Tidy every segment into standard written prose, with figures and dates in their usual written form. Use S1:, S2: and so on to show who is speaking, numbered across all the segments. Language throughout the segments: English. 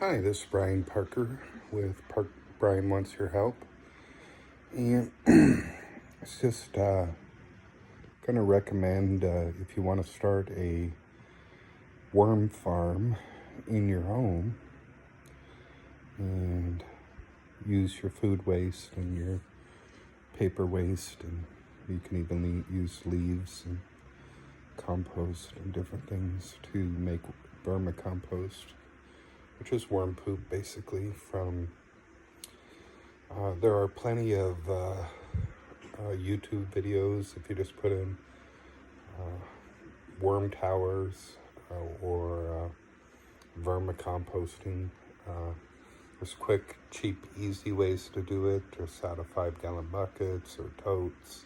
S1: Hi, this is Brian Parker with Brian Wants Your Help. And it's just going to recommend if you want to start a worm farm in your home and use your food waste and your paper waste, and you can even use leaves and compost and different things to make vermicompost, which is worm poop basically from, there are plenty of YouTube videos. If you just put in worm towers or vermicomposting, there's quick, cheap, easy ways to do it, just out of 5-gallon buckets or totes.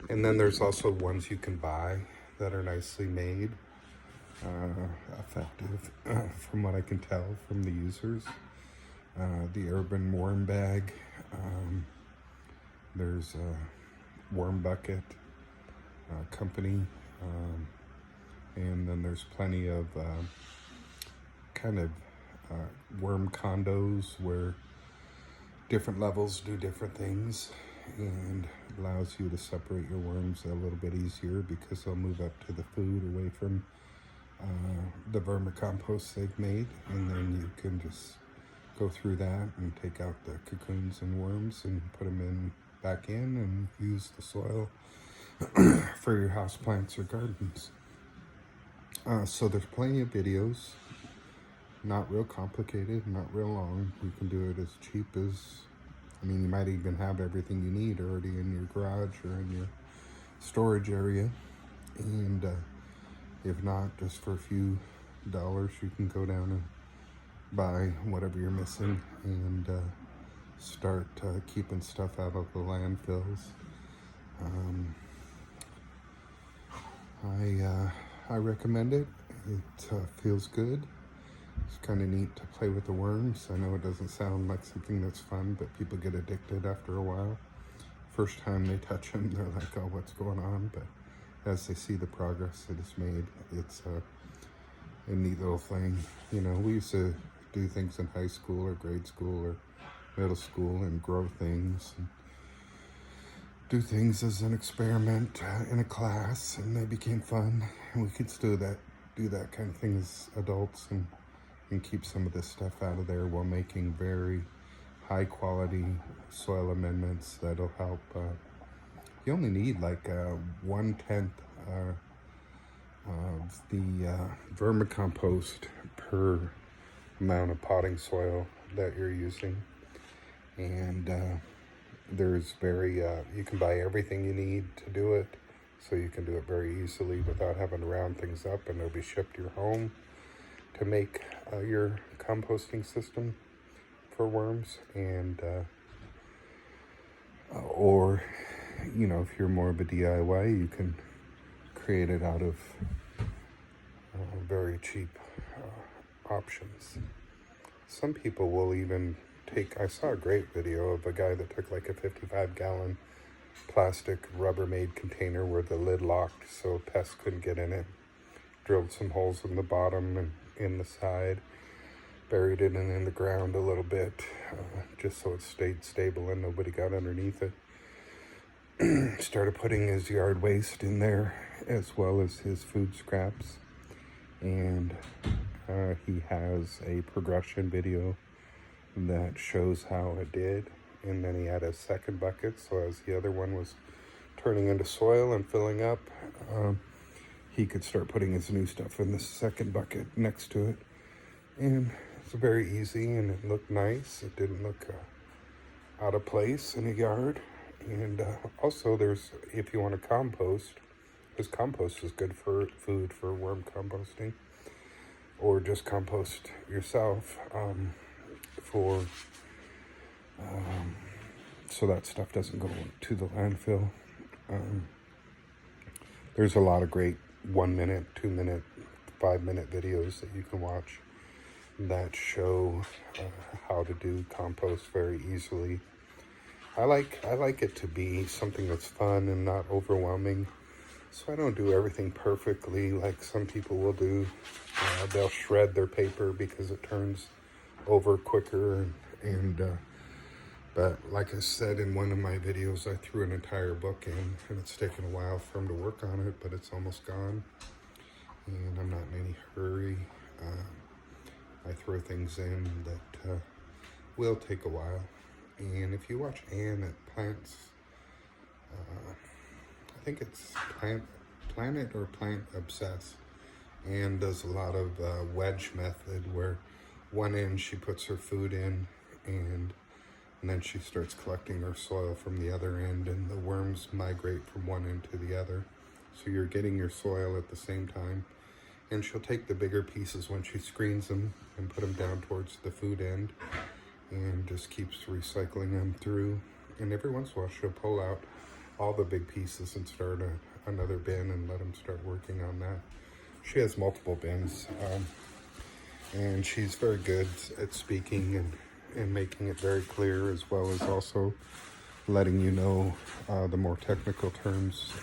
S1: And then there's also ones you can buy that are nicely made. Effective from what I can tell from the users. The Urban Worm Bag, there's a Worm Bucket company, and then there's plenty of worm condos where different levels do different things, and allows you to separate your worms a little bit easier because they'll move up to the food away from the vermicompost they've made, and then you can just go through that and take out the cocoons and worms and put them back in and use the soil for your house plants or gardens. So there's plenty of videos, not real complicated, not real long. You can do it as cheap as, you might even have everything you need already in your garage or in your storage area, and if not, just for a few dollars, you can go down and buy whatever you're missing and start keeping stuff out of the landfills. I recommend it. It feels good. It's kind of neat to play with the worms. I know it doesn't sound like something that's fun, but people get addicted after a while. First time they touch them, they're like, oh, what's going on? But as they see the progress that it's made, it's a neat little thing. We used to do things in high school or grade school or middle school and grow things and do things as an experiment in a class, and they became fun. And we could still do that kind of thing as adults and keep some of this stuff out of there while making very high quality soil amendments that'll help. You only need like 1/10 of the vermicompost per amount of potting soil that you're using. And there's you can buy everything you need to do it, so you can do it very easily without having to round things up, and they'll be shipped to your home to make your composting system for worms. And or if you're more of a DIY, you can create it out of very cheap options. Some people will even I saw a great video of a guy that took like a 55-gallon plastic Rubbermaid container where the lid locked so pests couldn't get in it, drilled some holes in the bottom and in the side, buried it in the ground a little bit, just so it stayed stable and nobody got underneath it. Started putting his yard waste in there as well as his food scraps, and he has a progression video that shows how it did. And then he had a second bucket, so as the other one was turning into soil and filling up, he could start putting his new stuff in the second bucket next to it. And it's very easy, and it looked nice. It didn't look out of place in a yard. And also if you want to compost, because compost is good for food for worm composting, or just compost yourself so that stuff doesn't go to the landfill. There's a lot of great 1 minute, 2 minute, 5 minute videos that you can watch that show how to do compost very easily. I like it to be something that's fun and not overwhelming. So I don't do everything perfectly like some people will do. They'll shred their paper because it turns over quicker, but like I said in one of my videos, I threw an entire book in, and it's taken a while for them to work on it, but it's almost gone, and I'm not in any hurry. I throw things in that will take a while. And if you watch Ann at Plants, I think it's Planet or Plant Obsessed, Ann does a lot of wedge method, where one end she puts her food in, and then she starts collecting her soil from the other end, and the worms migrate from one end to the other. So you're getting your soil at the same time. And she'll take the bigger pieces when she screens them and put them down towards the food end, and just keeps recycling them through. And every once in a while she'll pull out all the big pieces and start another bin and let them start working on that. She has multiple bins, and she's very good at speaking and making it very clear, as well as also letting you know the more technical terms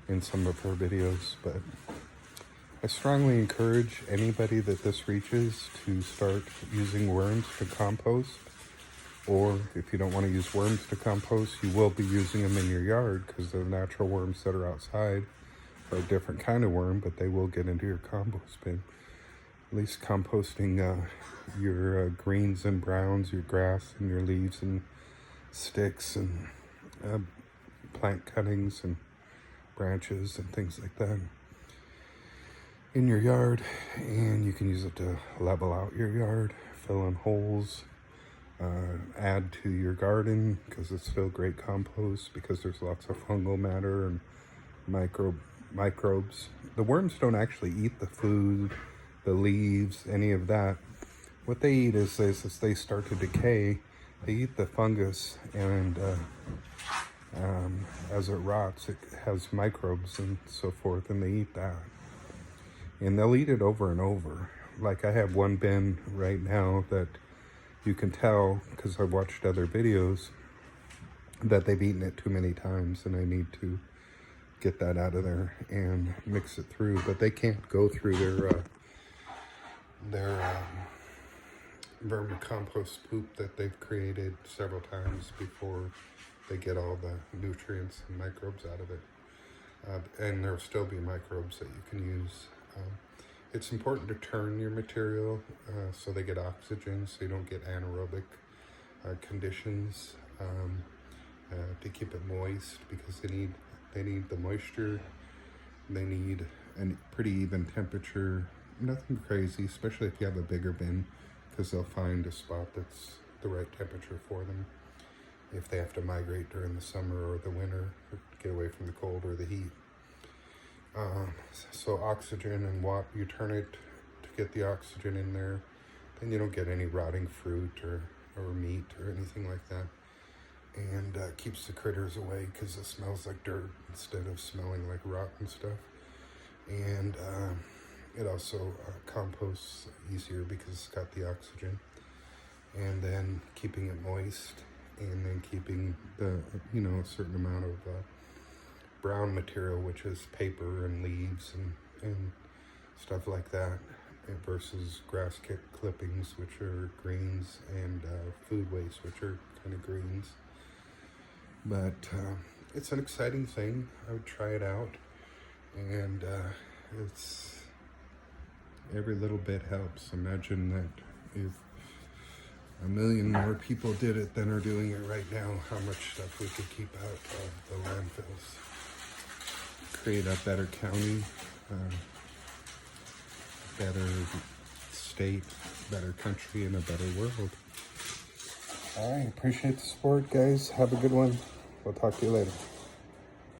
S1: in some of her videos. But I strongly encourage anybody that this reaches to start using worms to compost. Or if you don't want to use worms to compost, you will be using them in your yard, because the natural worms that are outside are a different kind of worm, but they will get into your compost bin. At least composting your greens and browns, your grass and your leaves and sticks and plant cuttings and branches and things like that in your yard. And you can use it to level out your yard, fill in holes, add to your garden, because it's still great compost, because there's lots of fungal matter and microbes. The worms don't actually eat the food, the leaves, any of that. What they eat is as they start to decay, they eat the fungus, and as it rots, it has microbes and so forth, and they eat that. And they'll eat it over and over. Like, I have one bin right now that you can tell, because I've watched other videos, that they've eaten it too many times, and I need to get that out of there and mix it through. But they can't go through their vermicompost poop that they've created several times before they get all the nutrients and microbes out of it. And there'll still be microbes that you can use. It's important to turn your material so they get oxygen, so you don't get anaerobic conditions, to keep it moist, because they need the moisture. They need a pretty even temperature. Nothing crazy, especially if you have a bigger bin, because they'll find a spot that's the right temperature for them if they have to migrate during the summer or the winter, or get away from the cold or the heat. So oxygen and water, you turn it to get the oxygen in there, then you don't get any rotting fruit or meat or anything like that. And keeps the critters away, because it smells like dirt instead of smelling like rotten stuff. And it also composts easier because it's got the oxygen. And then keeping it moist, and then keeping the, a certain amount of brown material, which is paper and leaves and stuff like that, versus grass clippings, which are greens, and food waste, which are kind of greens. But it's an exciting thing. I would try it out, and it's every little bit helps. Imagine that if 1 million more people did it than are doing it right now, how much stuff we could keep out of the landfills. Create a better county, better state, better country, and a better world. All right, appreciate the support, guys. Have a good one. We'll talk to you later.